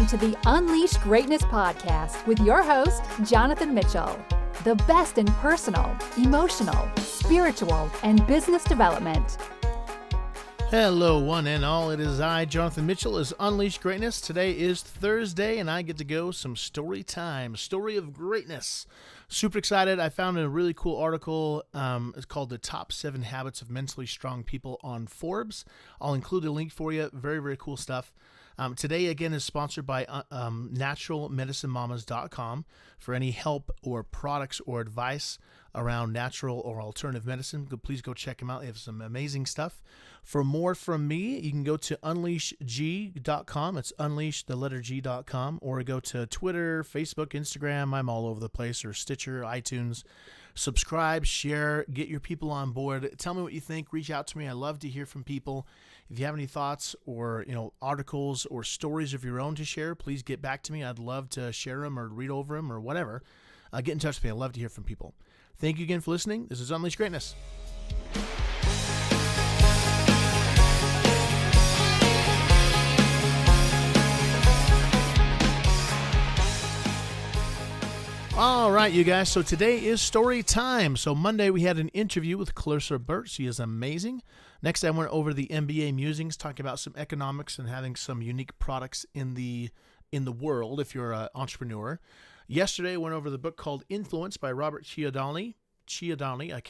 listening to the Unleash Greatness podcast with your host, Jonathan Mitchell. The best in personal, emotional, spiritual, and business development. Hello, one and all. It is I, Jonathan Mitchell, is Unleash Greatness. Today is Thursday, and I get to go some story time. Story of greatness. Super excited. I found a really cool article. It's called The Top 7 Habits of Mentally Strong People on Forbes. I'll include a link for you. Very, very cool stuff. Today, again, is sponsored by naturalmedicinemamas.com for any help or products or advice around natural or alternative medicine. Please go check them out. They have some amazing stuff. For more from me, you can go to unleashg.com. It's unleash.g.com, or go to Twitter, Facebook, Instagram. I'm all over the place, or Stitcher, iTunes. Subscribe, share, get your people on board. Tell me what you think. Reach out to me. I love to hear from people. If you have any thoughts or articles or stories of your own to share, please get back to me. I'd love to share them or read over them or whatever. Get in touch with me. I love to hear from people. Thank you again for listening. This is Unleash Greatness. All right, you guys. So today is story time. So Monday we had an interview with Clarissa Burt. She is amazing. Next, I went over the MBA musings, talking about some economics and having some unique products in the world if you're an entrepreneur. Yesterday, I went over the book called Influence by Robert Cialdini. I can't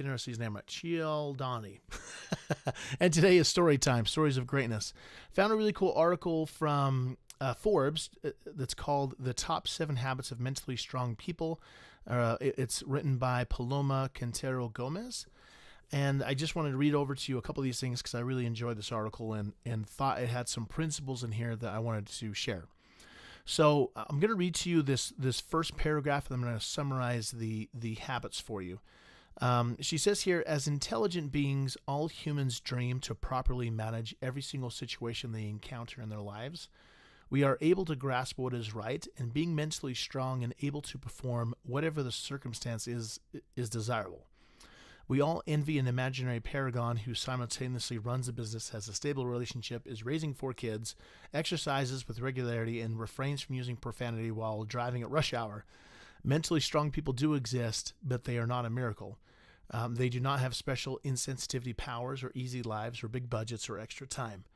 remember his name right. Cialdini. And today is story time, stories of greatness. Found a really cool article from Forbes that's called The Top 7 Habits of Mentally Strong People. It's written by Paloma Cantero-Gomez. And I just wanted to read over to you a couple of these things because I really enjoyed this article and thought it had some principles in here that I wanted to share. So I'm going to read to you this first paragraph, and I'm going to summarize the habits for you. She says here, as intelligent beings, all humans dream to properly manage every single situation they encounter in their lives. We are able to grasp what is right, and being mentally strong and able to perform whatever the circumstance is desirable. We all envy an imaginary paragon who simultaneously runs a business, has a stable relationship, is raising 4 kids, exercises with regularity, and refrains from using profanity while driving at rush hour. Mentally strong people do exist, but they are not a miracle. They do not have special insensitivity powers or easy lives or big budgets or extra time.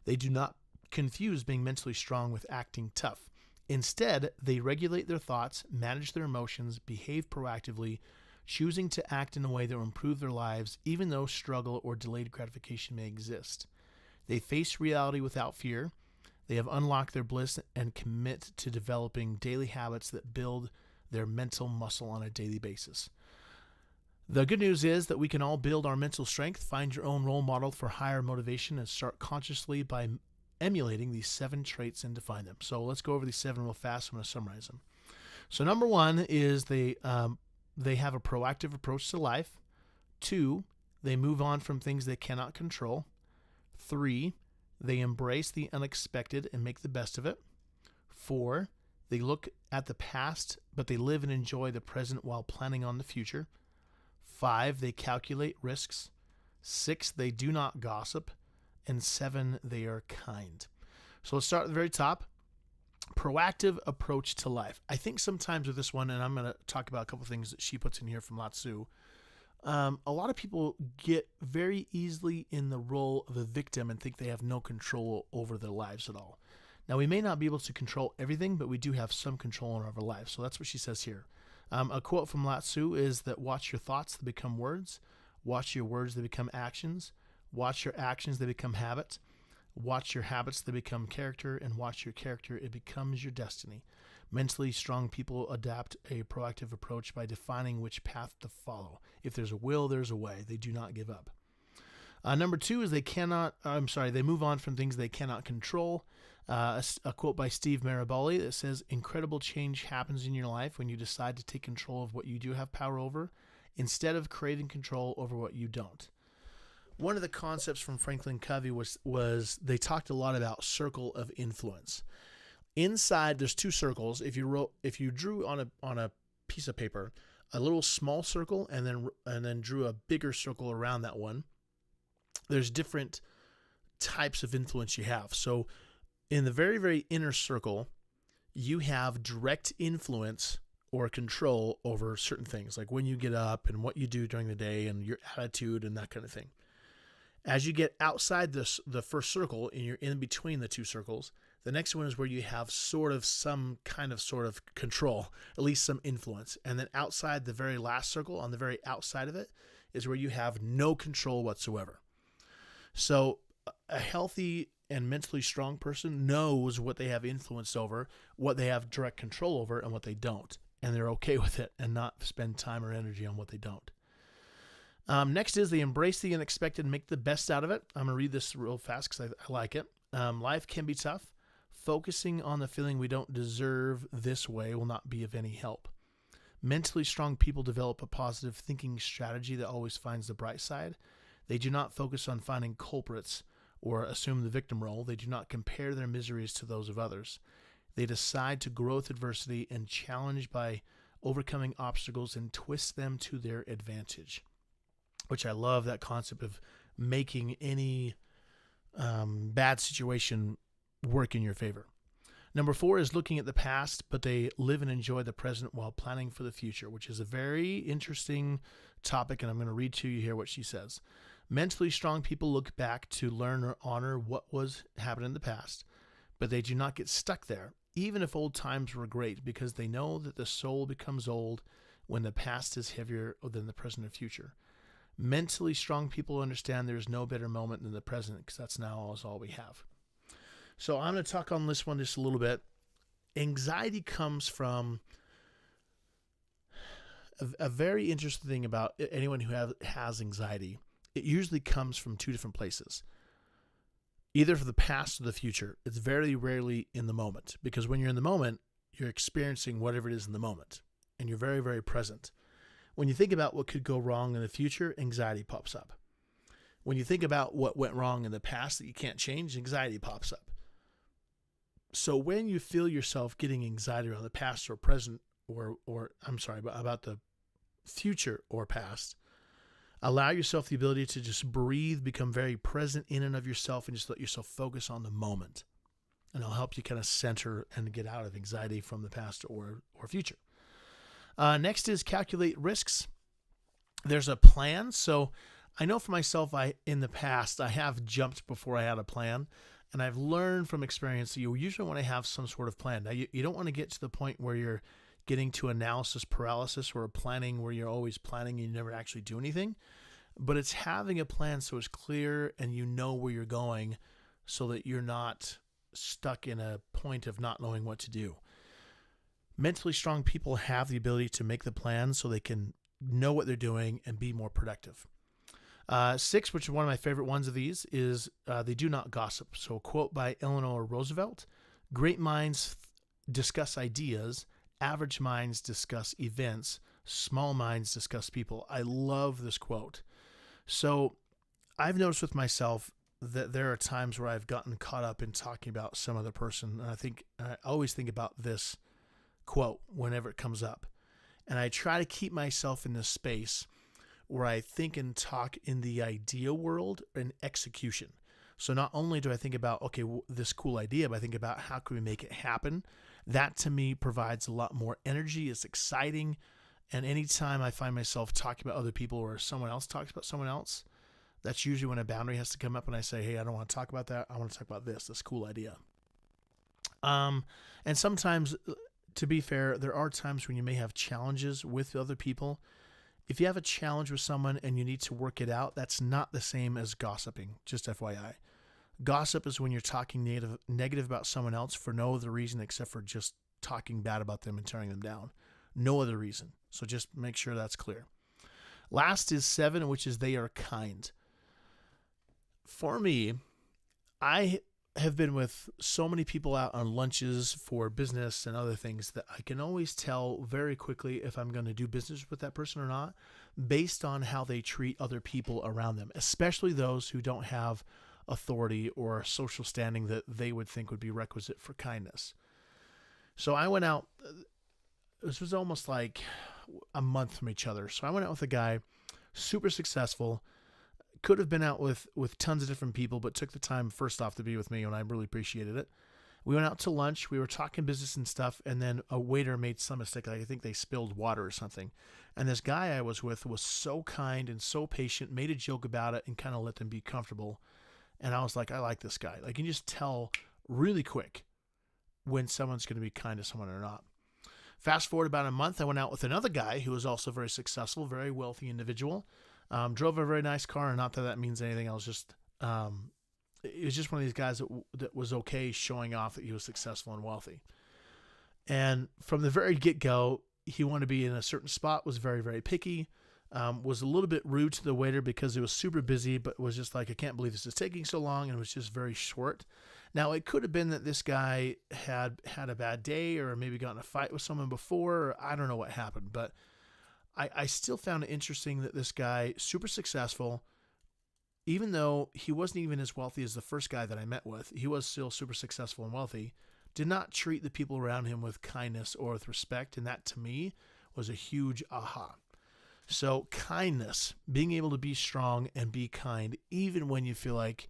They do not confuse being mentally strong with acting tough. Instead, they regulate their thoughts, manage their emotions, behave proactively, choosing to act in a way that will improve their lives, even though struggle or delayed gratification may exist. They face reality without fear. They have unlocked their bliss and commit to developing daily habits that build their mental muscle on a daily basis. The good news is that we can all build our mental strength, find your own role model for higher motivation, and start consciously by emulating these 7 traits and define them. So let's go over these 7 real fast. I'm going to summarize them. So number 1 is they have a proactive approach to life. 2, they move on from things they cannot control. 3, they embrace the unexpected and make the best of it. 4, they look at the past, but they live and enjoy the present while planning on the future. 5, they calculate risks. 6, they do not gossip. And 7, they are kind. So let's start at the very top. Proactive approach to life. I think sometimes with this one, and I'm going to talk about a couple of things that she puts in here from Lao Tzu, a lot of people get very easily in the role of a victim and think they have no control over their lives at all. Now, we may not be able to control everything, but we do have some control over our lives. So that's what she says here. A quote from Lao Tzu is that watch your thoughts, they become words. Watch your words, they become actions. Watch your actions, they become habits. Watch your habits, they become character. And watch your character, it becomes your destiny. Mentally strong people adapt a proactive approach by defining which path to follow. If there's a will, there's a way. They do not give up. Number 2 is they move on from things they cannot control. A quote by Steve Maraboli that says, incredible change happens in your life when you decide to take control of what you do have power over, instead of craving control over what you don't. One of the concepts from Franklin Covey was they talked a lot about circle of influence. Inside, there's 2 circles. If you drew on a piece of paper a little small circle and then drew a bigger circle around that one, there's different types of influence you have. So in the very, very inner circle, you have direct influence or control over certain things, like when you get up and what you do during the day and your attitude and that kind of thing. As you get outside the first circle and you're in between the two circles, the next one is where you have sort of some kind of sort of control, at least some influence. And then outside the very last circle, on the very outside of it, is where you have no control whatsoever. So a healthy and mentally strong person knows what they have influence over, what they have direct control over, and what they don't. And they're okay with it and not spend time or energy on what they don't. Next is they embrace the unexpected and make the best out of it. I'm going to read this real fast because I like it. Life can be tough. Focusing on the feeling we don't deserve this way will not be of any help. Mentally strong people develop a positive thinking strategy that always finds the bright side. They do not focus on finding culprits or assume the victim role. They do not compare their miseries to those of others. They decide to grow with adversity and challenge by overcoming obstacles and twist them to their advantage, which I love that concept of making any bad situation work in your favor. Number 4 is looking at the past, but they live and enjoy the present while planning for the future, which is a very interesting topic, and I'm going to read to you here what she says. Mentally strong people look back to learn or honor what was happened in the past, but they do not get stuck there, even if old times were great, because they know that the soul becomes old when the past is heavier than the present or future. Mentally strong people understand there is no better moment than the present, because that's now all we have. So I'm going to talk on this one just a little bit. Anxiety comes from a very interesting thing about anyone who has anxiety. It usually comes from two different places, either from the past or the future. It's very rarely in the moment, because when you're in the moment, you're experiencing whatever it is in the moment, and you're very, very present. When you think about what could go wrong in the future, anxiety pops up. When you think about what went wrong in the past that you can't change, anxiety pops up. So when you feel yourself getting anxiety around the past or present, about the future or past, allow yourself the ability to just breathe, become very present in and of yourself, and just let yourself focus on the moment. And it'll help you kind of center and get out of anxiety from the past or future. Next is calculate risks. There's a plan. So I know for myself, in the past, I have jumped before I had a plan. And I've learned from experience that you usually want to have some sort of plan. Now, you don't want to get to the point where you're getting to analysis paralysis or planning where you're always planning and you never actually do anything. But it's having a plan so it's clear and you know where you're going so that you're not stuck in a point of not knowing what to do. Mentally strong people have the ability to make the plan so they can know what they're doing and be more productive. 6, which is one of my favorite ones of these, is they do not gossip. So a quote by Eleanor Roosevelt: "Great minds discuss ideas, average minds discuss events, small minds discuss people." I love this quote. So I've noticed with myself that there are times where I've gotten caught up in talking about some other person. And I always think about this quote whenever it comes up. And I try to keep myself in this space where I think and talk in the idea world and execution. So not only do I think about, this cool idea, but I think about how can we make it happen. That to me provides a lot more energy. It's exciting. And anytime I find myself talking about other people or someone else talks about someone else, that's usually when a boundary has to come up and I say, hey, I don't want to talk about that. I want to talk about this cool idea. And sometimes, to be fair, there are times when you may have challenges with other people. If you have a challenge with someone and you need to work it out, that's not the same as gossiping, just FYI. Gossip is when you're talking negative about someone else for no other reason except for just talking bad about them and tearing them down. No other reason. So just make sure that's clear. Last is 7, which is they are kind. For me, I have been with so many people out on lunches for business and other things that I can always tell very quickly if I'm going to do business with that person or not based on how they treat other people around them, especially those who don't have authority or social standing that they would think would be requisite for kindness. So I went out, this was almost like a month from each other. So I went out with a guy, super successful, could have been out with tons of different people, but took the time first off to be with me, and I really appreciated it. We went out to lunch. We were talking business and stuff, and then a waiter made some mistake. Like I think they spilled water or something. And this guy I was with was so kind and so patient, made a joke about it and kind of let them be comfortable. And I was like, I like this guy. Like, you can just tell really quick when someone's going to be kind to someone or not. Fast forward about a month, I went out with another guy who was also very successful, very wealthy individual. Drove a very nice car, and not that means anything. I was just, it was just one of these guys that was okay showing off that he was successful and wealthy. And from the very get-go, he wanted to be in a certain spot, was very, very picky, was a little bit rude to the waiter because it was super busy, but was just like, I can't believe this is taking so long, and it was just very short. Now, it could have been that this guy had a bad day or maybe gotten in a fight with someone before, or I don't know what happened, but I still found it interesting that this guy, super successful, even though he wasn't even as wealthy as the first guy that I met with, he was still super successful and wealthy, did not treat the people around him with kindness or with respect, and that to me was a huge aha. So kindness, being able to be strong and be kind, even when you feel like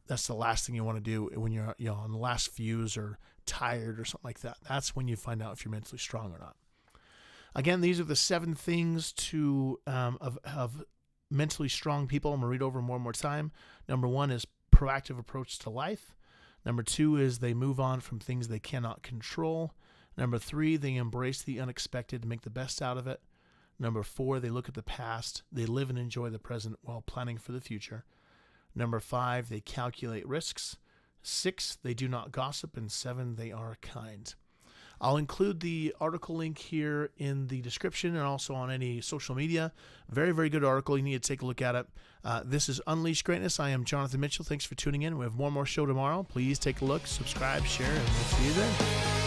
that's the last thing you want to do when you're on the last fuse or tired or something like that. That's when you find out if you're mentally strong or not. Again, these are the 7 things of mentally strong people. I'm going to read over one more time. Number 1 is proactive approach to life. Number 2 is they move on from things they cannot control. Number 3, they embrace the unexpected and make the best out of it. Number 4, they look at the past. They live and enjoy the present while planning for the future. Number 5, they calculate risks. 6, they do not gossip. And 7, they are kind. I'll include the article link here in the description and also on any social media. Very, very good article. You need to take a look at it. This is Unleash Greatness. I am Jonathan Mitchell. Thanks for tuning in. We have one more show tomorrow. Please take a look, subscribe, share, and we'll see you then.